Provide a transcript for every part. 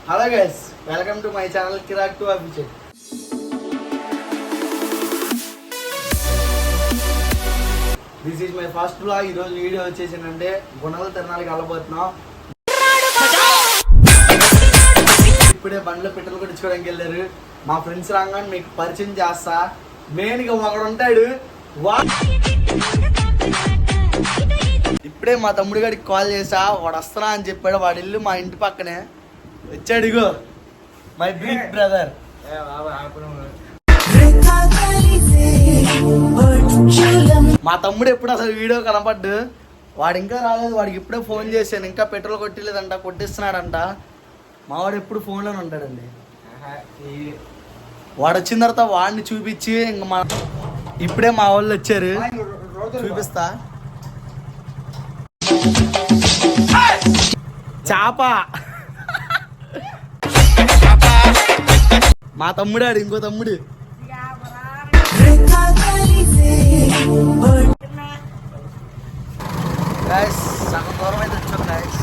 Hello guys, welcome to my channel కిరాక్ టు Abhishek. This is my first blog. ఈరోజు video వచ్చేసిందంటే గుణాల తిరణాలకి వెళ్ళబోతున్నాం. ఇప్పుడే బండ్లో పెట్రోల్ కొట్టించుకోవడానికి వెళ్ళారు. మా ఫ్రెండ్స్ రాగానే మీకు పరిచయం చేస్తా. మెయిన్గా ఒకడు ఉంటాడు. ఇప్పుడే మా తమ్ముడి గారికి కాల్ చేసా, వాడు వస్తారా అని చెప్పాడు. వాడు ఇల్లు మా ఇంటి పక్కనే. వచ్చాడు, ఇగో మై బిగ్ బ్రదర్. మా తమ్ముడు ఎప్పుడు అసలు వీడియో కనపడ్డు. వాడు ఇంకా రాలేదు. వాడికి ఇప్పుడే ఫోన్ చేశాను, ఇంకా పెట్రోల్ కొట్టలేదంట, కొట్టిస్తున్నాడంట. మావాడు ఎప్పుడు ఫోన్లోనే ఉంటాడండి. వాడు వచ్చిన తర్వాత వాడిని చూపించి ఇంకా మా ఇప్పుడే మా వాళ్ళు వచ్చారు, చూపిస్తా. చాప మా తమ్ముడాడు, ఇంకో తమ్ముడు. గైస్ సగం దూరం అయితే వచ్చాం గైస్.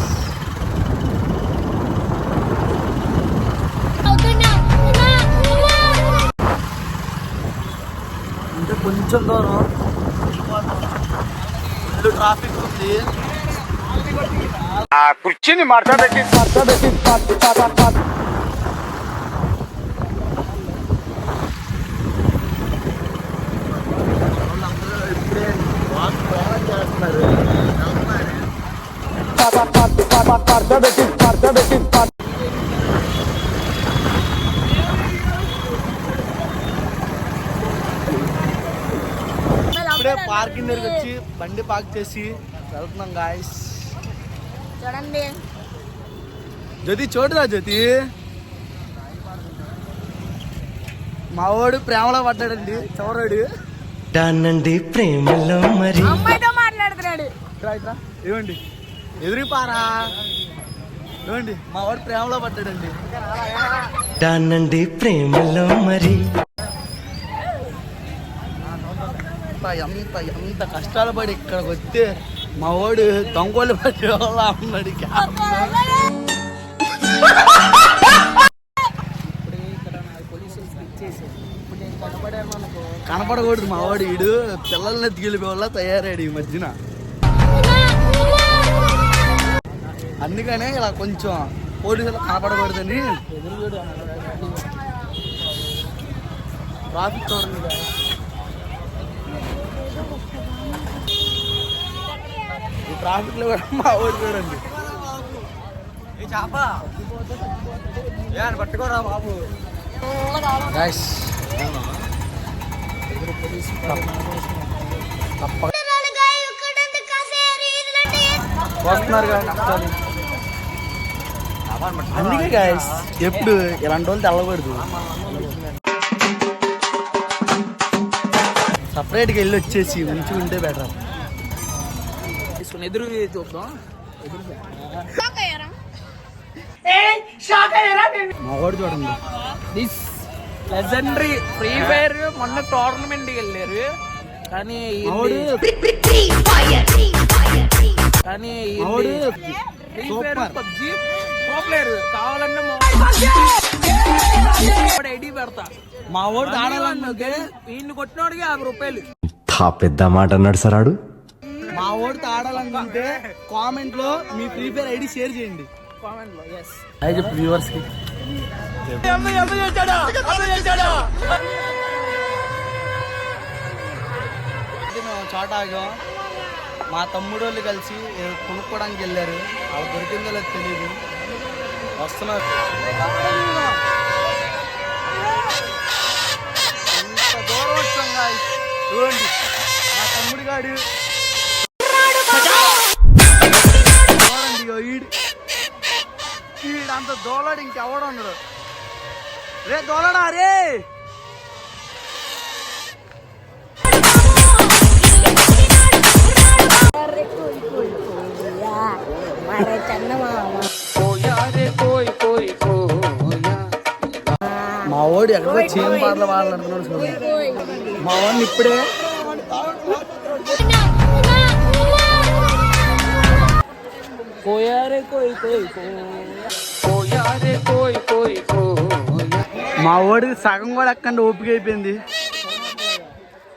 అంటే కొంచెం దూరం ఫుల్ ట్రాఫిక్ ఉంది. కుర్చీని మార్చబెట్టి ఇప్పుడే పార్కింగ్ దగ్గరికి వచ్చి బండి పార్క్ చేసి వెళ్తున్నాం గాయస్. చూడండి జ్యోతి, చూడరా జ్యోతి, మా వాడు ప్రేమలో పడ్డాడండి. చవరాడు దానండి ప్రేమలో మరి అమ్మాయితో మాట్లాడుతున్నాడు. ఏమండి ఎదురుపారా, ఏమండి మా వాడు ప్రేమలో పడ్డాడండి. దానండి ప్రేమలో మరి ఎంత ఎంత కష్టాలు పడి ఇక్కడికి వస్తే మా వాడు దొంగలు పట్టే వాళ్ళ ఉన్నాడు. కనపడకూడదు మా వాడు. వీడు పిల్లల్ని ఎత్తుకెళ్ళిపోయే వాళ్ళ తయారయ్యాడు ఈ మధ్యన. అందుకనే ఇలా కొంచెం పోలీసులు కనపడకూడదని ట్రాఫిక్ చూడండి. ఈ ట్రాఫిక్ లో కూడా మా వాడు చూడండి. పట్టుకోరా బాబు. వస్తున్నారు కానీ అందుకే గాయస్ ఎప్పుడు ఇలాంటి వాళ్ళు తెల్లకూడదు. సపరేట్గా వెళ్ళి వచ్చేసి ఉంచి ఉంటే బెటర్. ఎదురు చూద్దాం. మా వాడు చూడండి. దిస్ లెజెండరీ ఫ్రీ ఫైర్ మొన్న టోర్నమెంట్ వెళ్ళారు కానీ పబ్జి పోలేరు. కావాలంటే ఐడి పెడతా. మా వాడు ఆడాలన్నకే వీడిని కొట్టినోడికి 50 రూపాయలు. పెద్ద మాట అన్నాడు సరాడు. మా వాడితో ఆడాలనుకుంటే కామెంట్ లో మీ ఫ్రీ ఫైర్ ఐడి షేర్ చేయండి. కామెంట్ లో ఎస్ చెప్పు వ్యూవర్స్ కి. మేము చోట ఆగాం. మా తమ్ముడు వాళ్ళు కలిసి కొనుక్కోవడానికి వెళ్ళారు. వాళ్ళు దొరికిందో లేదు తెలియదు. వస్తున్నారు. ఇంత దూరం వచ్చాం గాయ్స్. చూడండి మా తమ్ముడు గాడు చూడండి. వీడంత దోలాడు ఇంకెవడు ఉన్నాడు. రే దోలడా రే. మా వాడు ఎక్కడో చేయం పాటలు పాడాలనుకున్నాడు చూడండి. మా వాడిని ఇప్పుడే कोया रे कोई कोई कोया रे कोई మా ఓడికి సగం కూడా ఎక్కండి ఓపిక అయిపోయింది.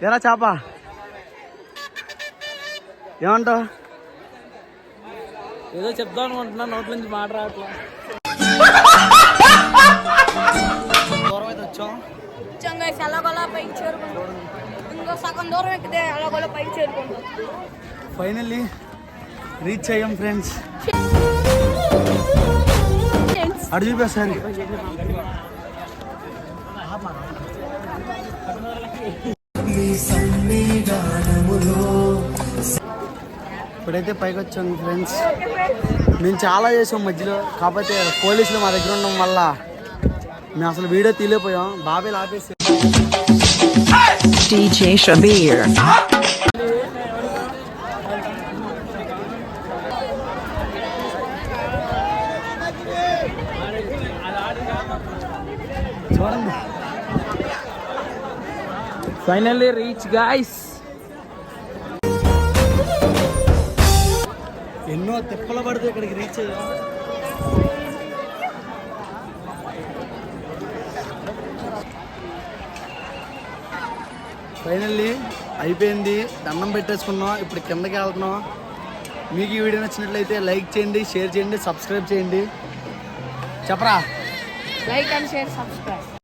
ఎలా చేప ఏమంటావు? ఏదో చెప్దాం అనుకుంటున్నా, నోట్ల నుంచి మాట రావట్లా. దూరం అయితే వచ్చాం. ఎలాగోలా పైకి చేరుకుంటాం. ఇంకో సగం దూరం ఎక్కితే ఎలాగోలా పైకి చేరుకుంటాం. ఫైనల్లీ రీచ్ అయ్యాం ఫ్రెండ్స్. అడు చూపేసారి ఇప్పుడైతే పైకి వచ్చాం ఫ్రెండ్స్. మేము చాలా చేసాం మధ్యలో, కాకపోతే పోలీసులు మా దగ్గర ఉండడం వల్ల మేము అసలు వీడియో తీయలేకపోయాం. బాబాయ్ ఆపేసి DJ Shabir. చూడండి. Finally reach guys. ఎన్నో తిప్పలు పడితే ఇక్కడికి రీచ్ అయ్యాం. ఫైనల్లీ అయిపోయింది, దండం పెట్టేసుకున్నాం. ఇప్పుడు కిందకి వెళ్తున్నాం. మీకు ఈ వీడియో నచ్చినట్లయితే లైక్ చేయండి, షేర్ చేయండి, సబ్స్క్రైబ్ చేయండి. చెప్పరా? Like and share, subscribe.